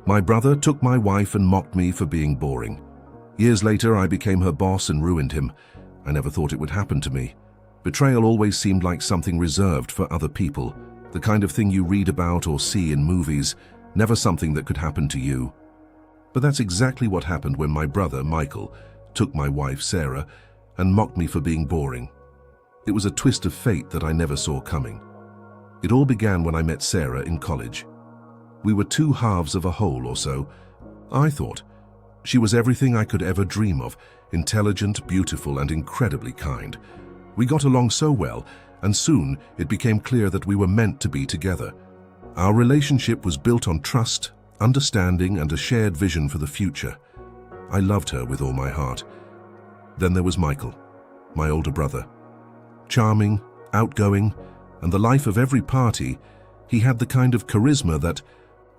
My brother took my wife and mocked me for being boring. Years later, I became her boss and ruined him. I never thought it would happen to me. Betrayal always seemed like something reserved for other people, the kind of thing you read about or see in movies, never something that could happen to you. But that's exactly what happened when my brother, Michael, took my wife, Sarah, and mocked me for being boring. It was a twist of fate that I never saw coming. It all began when I met Sarah in college. We were two halves of a whole or so. I thought. She was everything I could ever dream of, intelligent, beautiful, and incredibly kind. We got along so well, and soon it became clear that we were meant to be together. Our relationship was built on trust, understanding, and a shared vision for the future. I loved her with all my heart. Then there was Michael, my older brother. Charming, outgoing, and the life of every party, he had the kind of charisma that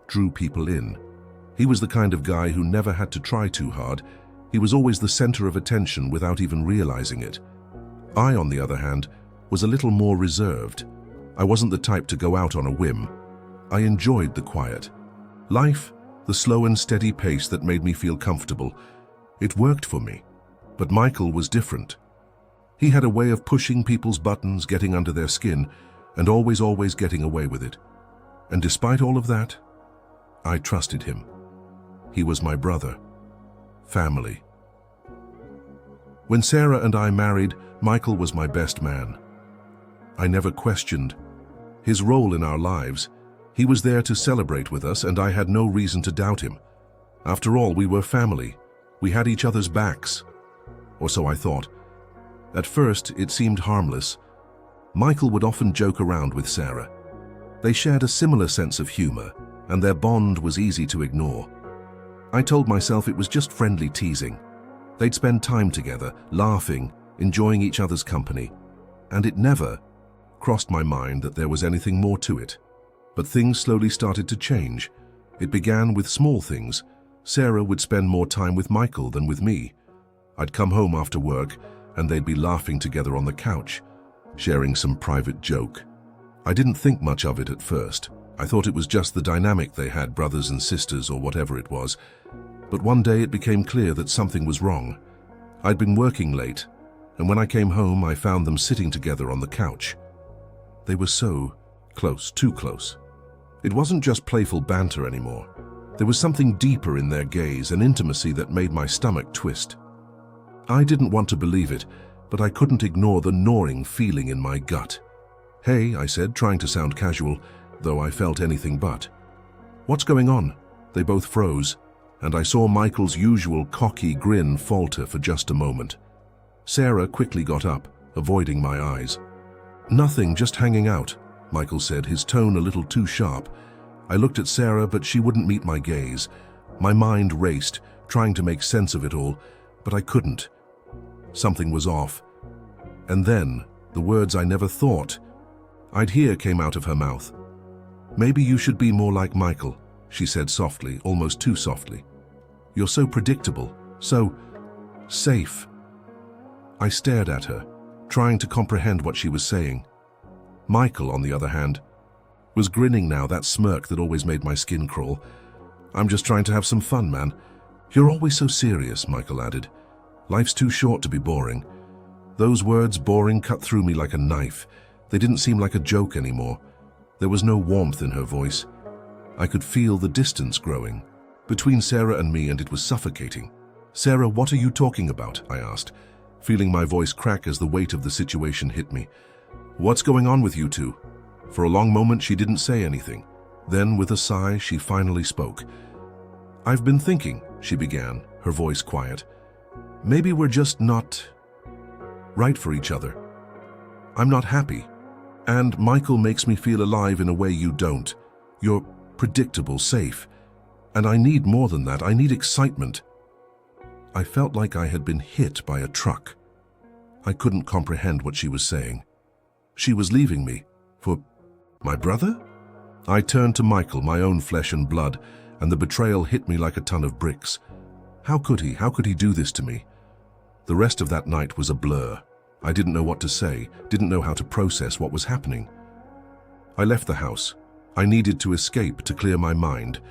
drew people in. He was the kind of guy who never had to try too hard. He was always the center of attention without even realizing it. I, on the other hand, was a little more reserved. I wasn't the type to go out on a whim. I enjoyed the quiet. Life, the slow and steady pace that made me feel comfortable. It worked for me. But Michael was different. He had a way of pushing people's buttons, getting under their skin, and always getting away with it. And despite all of that, I trusted him. He was my brother. Family. When Sarah and I married, Michael was my best man. I never questioned his role in our lives. He was there to celebrate with us, and I had no reason to doubt him. After all, we were family. We had each other's backs. Or so I thought. At first, it seemed harmless. Michael would often joke around with Sarah. They shared a similar sense of humor, and their bond was easy to ignore. I told myself it was just friendly teasing. They'd spend time together, laughing, enjoying each other's company, and it never crossed my mind that there was anything more to it. But things slowly started to change. It began with small things. Sarah would spend more time with Michael than with me. I'd come home after work, and they'd be laughing together on the couch, sharing some private joke. I didn't think much of it at first. I thought it was just the dynamic they had, brothers and sisters or whatever it was. But one day it became clear that something was wrong. I'd been working late, and when I came home I found them sitting together on the couch. They were so close, too close. It wasn't just playful banter anymore. There was something deeper in their gaze, an intimacy that made my stomach twist. I didn't want to believe it, but I couldn't ignore the gnawing feeling in my gut. "Hey," I said, trying to sound casual, though I felt anything but. "What's going on?" They both froze, and I saw Michael's usual cocky grin falter for just a moment. Sarah quickly got up, avoiding my eyes. "Nothing, just hanging out," Michael said, his tone a little too sharp. I looked at Sarah, but she wouldn't meet my gaze. My mind raced, trying to make sense of it all, but I couldn't. Something was off. And then, the words I never thought I'd hear came out of her mouth. "Maybe you should be more like Michael," she said softly, almost too softly. "You're so predictable, so safe." I stared at her, trying to comprehend what she was saying. Michael, on the other hand, was grinning now, that smirk that always made my skin crawl. "I'm just trying to have some fun, man." "You're always so serious," Michael added. "Life's too short to be boring." Those words, boring, cut through me like a knife. They didn't seem like a joke anymore. There was no warmth in her voice. I could feel the distance growing between Sarah and me, and it was suffocating. "Sarah, what are you talking about?" I asked, feeling my voice crack as the weight of the situation hit me. "What's going on with you two?" For a long moment she didn't say anything. Then, with a sigh, she finally spoke. "I've been thinking," she began, her voice quiet. "Maybe we're just not right for each other. I'm not happy. And Michael makes me feel alive in a way you don't. You're predictable, safe. And I need more than that. I need excitement." I felt like I had been hit by a truck. I couldn't comprehend what she was saying. She was leaving me for my brother? I turned to Michael, my own flesh and blood, and the betrayal hit me like a ton of bricks. How could he? How could he do this to me? The rest of that night was a blur. I didn't know what to say, didn't know how to process what was happening. I left the house. I needed to escape, to clear my mind.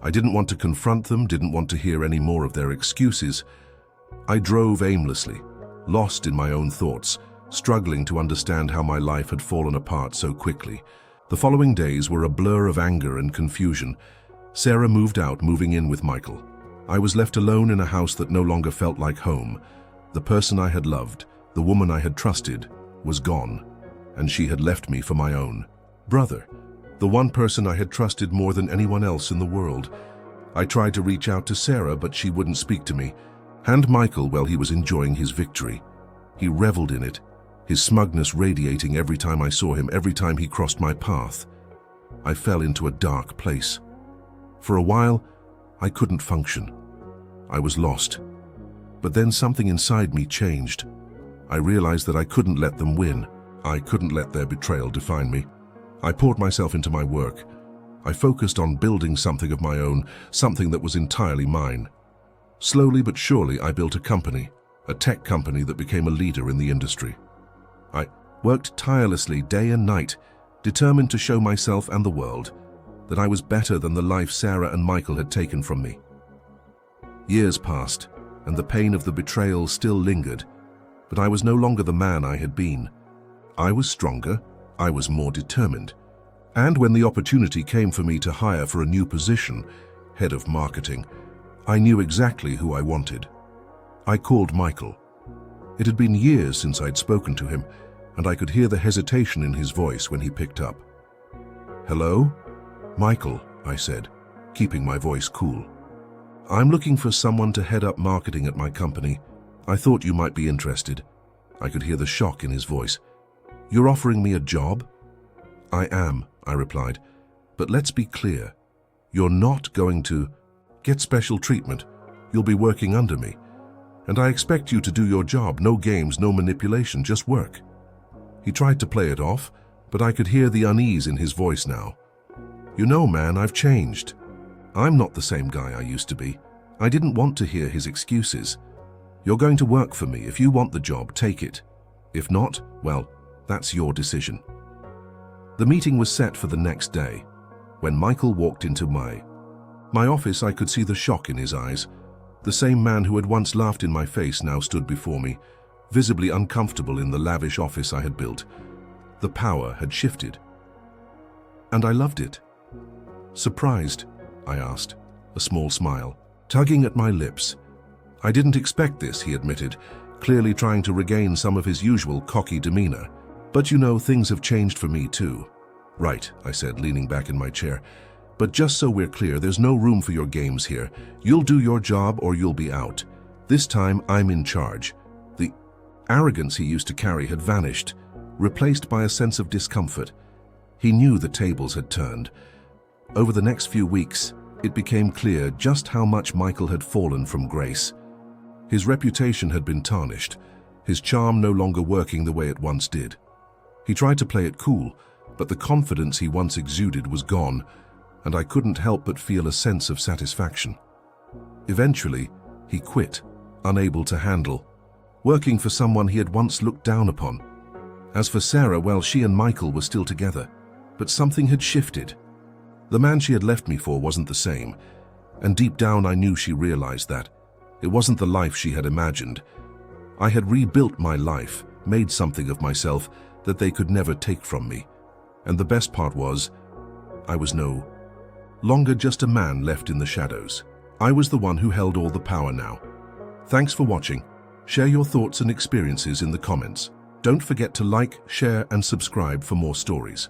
I didn't want to confront them, didn't want to hear any more of their excuses. I drove aimlessly, lost in my own thoughts, struggling to understand how my life had fallen apart so quickly. The following days were a blur of anger and confusion. Sarah moved out, moving in with Michael. I was left alone in a house that no longer felt like home. The person I had loved, the woman I had trusted, was gone, and she had left me for my own brother, the one person I had trusted more than anyone else in the world. I tried to reach out to Sarah, but she wouldn't speak to me. And Michael, well, he was enjoying his victory. He reveled in it, his smugness radiating every time I saw him, every time he crossed my path. I fell into a dark place. For a while, I couldn't function. I was lost. But then something inside me changed. I realized that I couldn't let them win. I couldn't let their betrayal define me. I poured myself into my work. I focused on building something of my own, something that was entirely mine. Slowly but surely, I built a company, a tech company that became a leader in the industry. I worked tirelessly day and night, determined to show myself and the world that I was better than the life Sarah and Michael had taken from me. Years passed, and the pain of the betrayal still lingered, but I was no longer the man I had been. I was stronger, I was more determined, and when the opportunity came for me to hire for a new position, head of marketing, I knew exactly who I wanted. I called Michael. It had been years since I'd spoken to him, and I could hear the hesitation in his voice when he picked up. "Hello? Michael," I said, keeping my voice cool. "I'm looking for someone to head up marketing at my company. I thought you might be interested." I could hear the shock in his voice. "You're offering me a job?" "I am," I replied. "But let's be clear. You're not going to get special treatment. You'll be working under me. And I expect you to do your job. No games, no manipulation, just work." He tried to play it off, but I could hear the unease in his voice now. "You know, man, I've changed. I'm not the same guy I used to be." I didn't want to hear his excuses. "You're going to work for me. If you want the job, take it. If not, well, that's your decision." The meeting was set for the next day. When Michael walked into my office, I could see the shock in his eyes. The same man who had once laughed in my face now stood before me, visibly uncomfortable in the lavish office I had built. The power had shifted. And I loved it. "Surprised?" I asked, a small smile tugging at my lips. "I didn't expect this," he admitted, clearly trying to regain some of his usual cocky demeanor. "But you know, things have changed for me too." "Right," I said, leaning back in my chair. "But just so we're clear, there's no room for your games here. You'll do your job or you'll be out. This time, I'm in charge." The arrogance he used to carry had vanished, replaced by a sense of discomfort. He knew the tables had turned. Over the next few weeks, it became clear just how much Michael had fallen from grace. His reputation had been tarnished, his charm no longer working the way it once did. He tried to play it cool, but the confidence he once exuded was gone, and I couldn't help but feel a sense of satisfaction. Eventually, he quit, unable to handle, working for someone he had once looked down upon. As for Sarah, well, she and Michael were still together, but something had shifted. The man she had left me for wasn't the same, and deep down I knew she realized that. It wasn't the life she had imagined. I had rebuilt my life, made something of myself that they could never take from me. And the best part was, I was no longer just a man left in the shadows. I was the one who held all the power now. Thanks for watching. Share your thoughts and experiences in the comments. Don't forget to like, share, and subscribe for more stories.